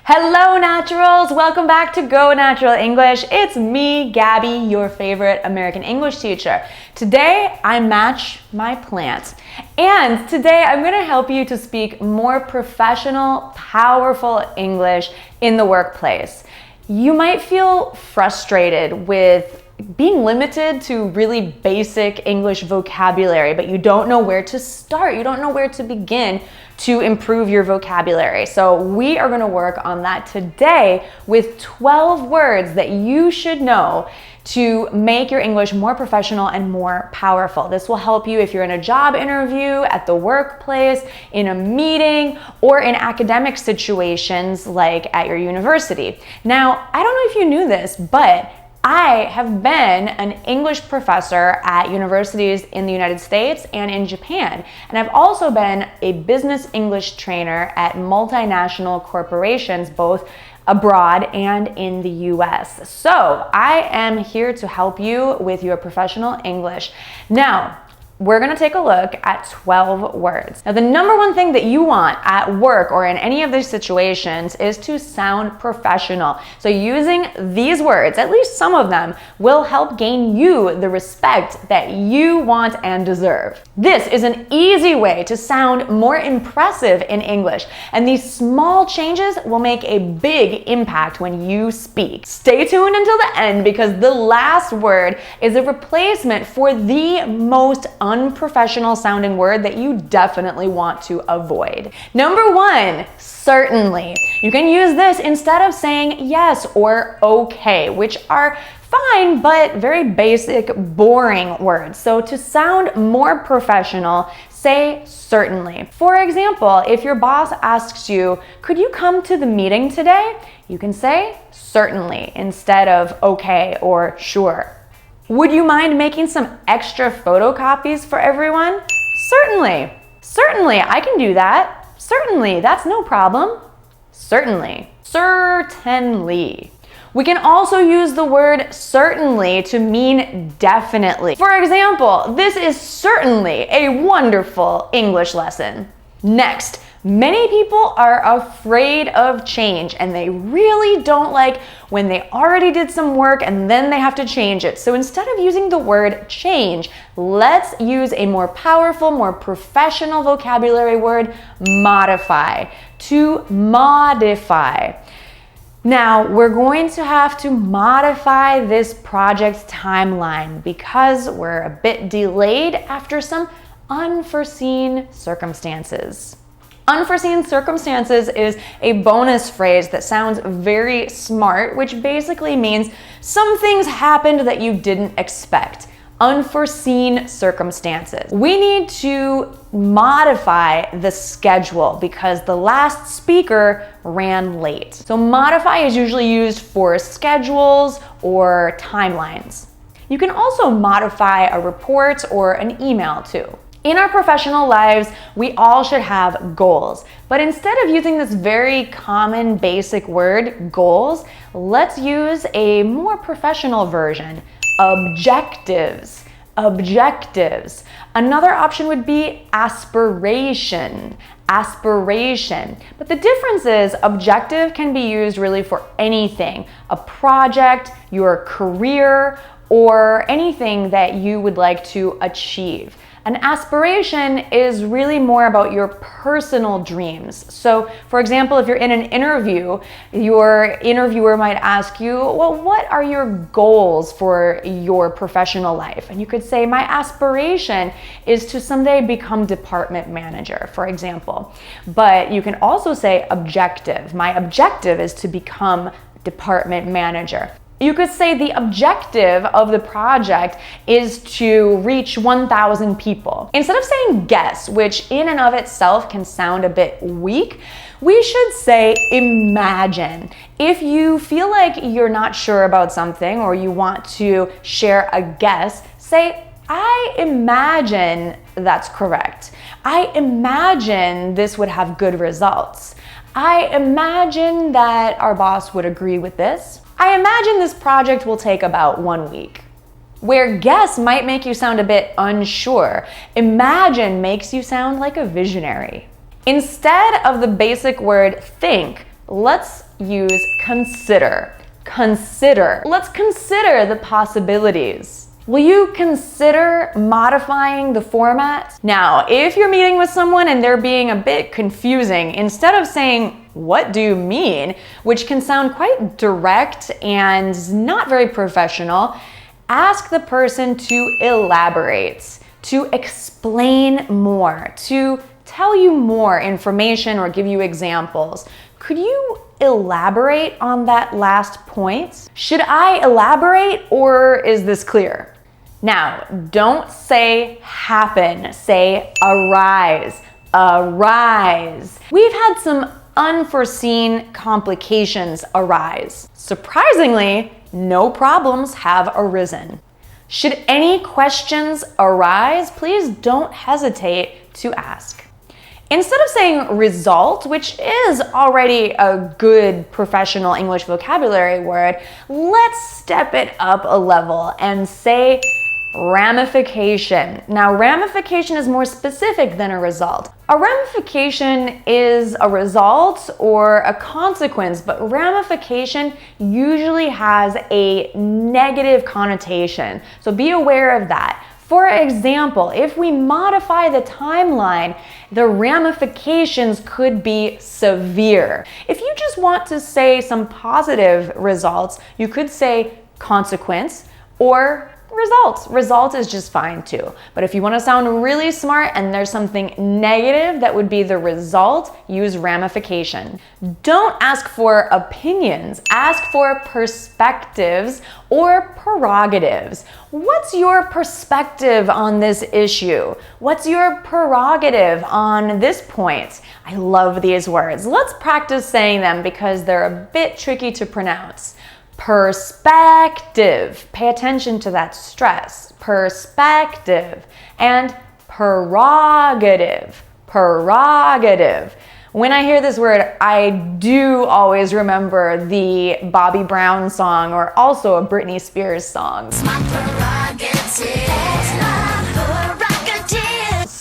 Hello Naturals! Welcome back to Go Natural English. It's me, Gabby, your favorite American English teacher. Today, I match my plant. And today, I'm going to help you to speak more professional, powerful English in the workplace. You might feel frustrated with being limited to really basic English vocabulary, but you don't know where to start. You don't know where to begin to improve your vocabulary. So we are going to work on that today with 12 words that you should know to make your English more professional and more powerful. This will help you if you're in a job interview, at the workplace, in a meeting, or in academic situations like at your university. Now, I don't know if you knew this, but I have been an English professor at universities in the United States and in Japan. And I've also been a business English trainer at multinational corporations, both abroad and in the US. So I am here to help you with your professional English. Now, we're going to take a look at 12 words. Now, the number one thing that you want at work or in any of these situations is to sound professional. So using these words, at least some of them, will help gain you the respect that you want and deserve. This is an easy way to sound more impressive in English, and these small changes will make a big impact when you speak. Stay tuned until the end because the last word is a replacement for the most unprofessional sounding word that you definitely want to avoid. Number one, certainly. You can use this instead of saying yes or okay, which are fine but very basic, boring words. So to sound more professional, say certainly. For example, if your boss asks you, could you come to the meeting today? You can say certainly instead of okay or sure. Would you mind making some extra photocopies for everyone? Certainly. Certainly, I can do that. Certainly, that's no problem. Certainly. Certainly. We can also use the word certainly to mean definitely. For example, this is certainly a wonderful English lesson. Next, many people are afraid of change and they really don't like when they already did some work and then they have to change it. So instead of using the word change, let's use a more powerful, more professional vocabulary word, modify. To modify. Now, we're going to have to modify this project's timeline because we're a bit delayed after some unforeseen circumstances. Unforeseen circumstances is a bonus phrase that sounds very smart, which basically means some things happened that you didn't expect. Unforeseen circumstances. We need to modify the schedule because the last speaker ran late. So modify is usually used for schedules or timelines. You can also modify a report or an email too. In our professional lives, we all should have goals. But instead of using this very common basic word, goals, let's use a more professional version, objectives. Objectives. Another option would be aspiration. Aspiration. But the difference is objective can be used really for anything, a project, your career, or anything that you would like to achieve. An aspiration is really more about your personal dreams. So, for example, if you're in an interview, your interviewer might ask you, well, what are your goals for your professional life? And you could say, my aspiration is to someday become department manager, for example. But you can also say objective. My objective is to become department manager. You could say the objective of the project is to reach 1,000 people. Instead of saying guess, which in and of itself can sound a bit weak, we should say imagine. If you feel like you're not sure about something or you want to share a guess, say, I imagine that's correct. I imagine this would have good results. I imagine that our boss would agree with this. I imagine this project will take about 1 week. Where guess might make you sound a bit unsure, imagine makes you sound like a visionary. Instead of the basic word think, Let's use consider. Consider. Let's consider the possibilities. Will you consider modifying the format? Now, if you're meeting with someone and they're being a bit confusing, instead of saying, "What do you mean?" which can sound quite direct and not very professional, ask the person to elaborate, to explain more, to tell you more information or give you examples. Could you elaborate on that last point? Should I elaborate, or is this clear? Now, don't say happen, say arise, arise. We've had some unforeseen complications arise. Surprisingly, no problems have arisen. Should any questions arise, please don't hesitate to ask. Instead of saying result, which is already a good professional English vocabulary word, let's step it up a level and say ramification. Now, ramification is more specific than a result. A ramification is a result or a consequence, but ramification usually has a negative connotation. So be aware of that. For example, if we modify the timeline, the ramifications could be severe. If you just want to say some positive results, you could say consequence or result. Result is just fine too. But if you want to sound really smart and there's something negative that would be the result, use ramification. Don't ask for opinions, ask for perspectives or prerogatives. What's your perspective on this issue? What's your prerogative on this point? I love these words. Let's practice saying them because they're a bit tricky to pronounce. Perspective. Pay attention to that stress. Perspective. And prerogative. Prerogative. When I hear this word, I do always remember the Bobby Brown song or also a Britney Spears song. It's my prerogative.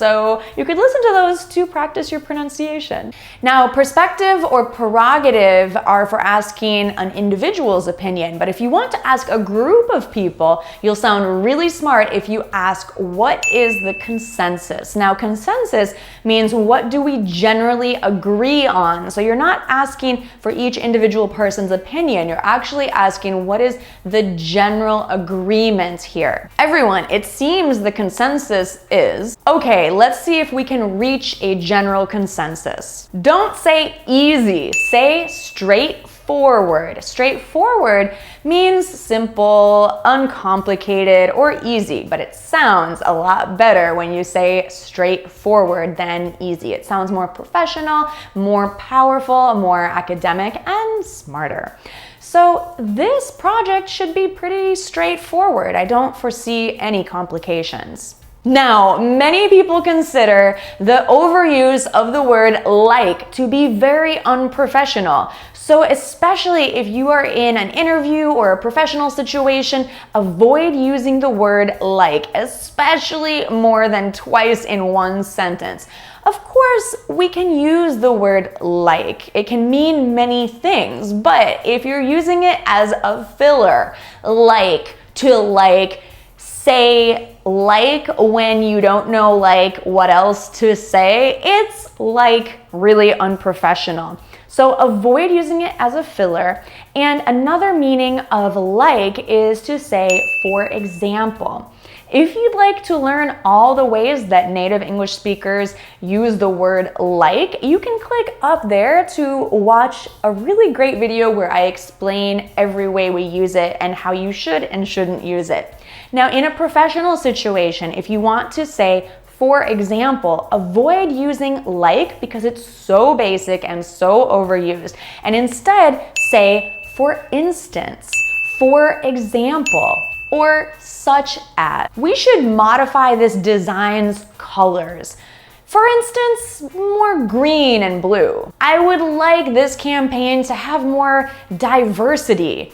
So you could listen to those to practice your pronunciation. Now, perspective or prerogative are for asking an individual's opinion, but if you want to ask a group of people, you'll sound really smart if you ask, what is the consensus? Now, consensus means what do we generally agree on? So you're not asking for each individual person's opinion, you're actually asking what is the general agreement here. Everyone, it seems the consensus is, okay, let's see if we can reach a general consensus. Don't say easy, say straightforward. Straightforward means simple, uncomplicated, or easy, but it sounds a lot better when you say straightforward than easy. It sounds more professional, more powerful, more academic, and smarter. So this project should be pretty straightforward. I don't foresee any complications. Now, many people consider the overuse of the word like to be very unprofessional. So especially if you are in an interview or a professional situation, avoid using the word like, especially more than twice in one sentence. Of course, we can use the word like. It can mean many things, but if you're using it as a filler, like, to like, say like when you don't know like what else to say, it's like really unprofessional. So avoid using it as a filler. And another meaning of like is to say, for example. If you'd like to learn all the ways that native English speakers use the word like, you can click up there to watch a really great video where I explain every way we use it and how you should and shouldn't use it. Now, in a professional situation, if you want to say, for example, avoid using like because it's so basic and so overused, and instead say, for instance, for example, or such as. We should modify this design's colors. For instance, more green and blue. I would like this campaign to have more diversity.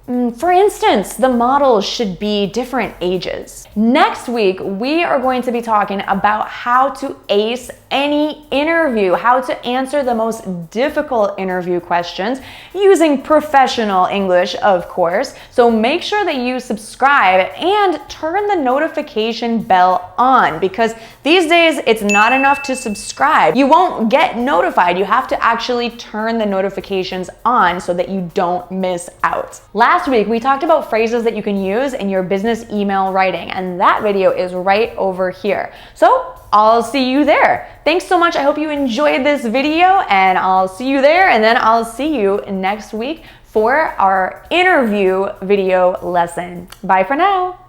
For instance, the models should be different ages. Next week, we are going to be talking about how to ace any interview, how to answer the most difficult interview questions using professional English, of course. So make sure that you subscribe and turn the notification bell on, because these days it's not enough to subscribe. You won't get notified. You have to actually turn the notifications on so that you don't miss out. Last week, we talked about phrases that you can use in your business email writing, and that video is right over here. So I'll see you there. Thanks so much. I hope you enjoyed this video, and I'll see you there, and then I'll see you next week for our interview video lesson. Bye for now.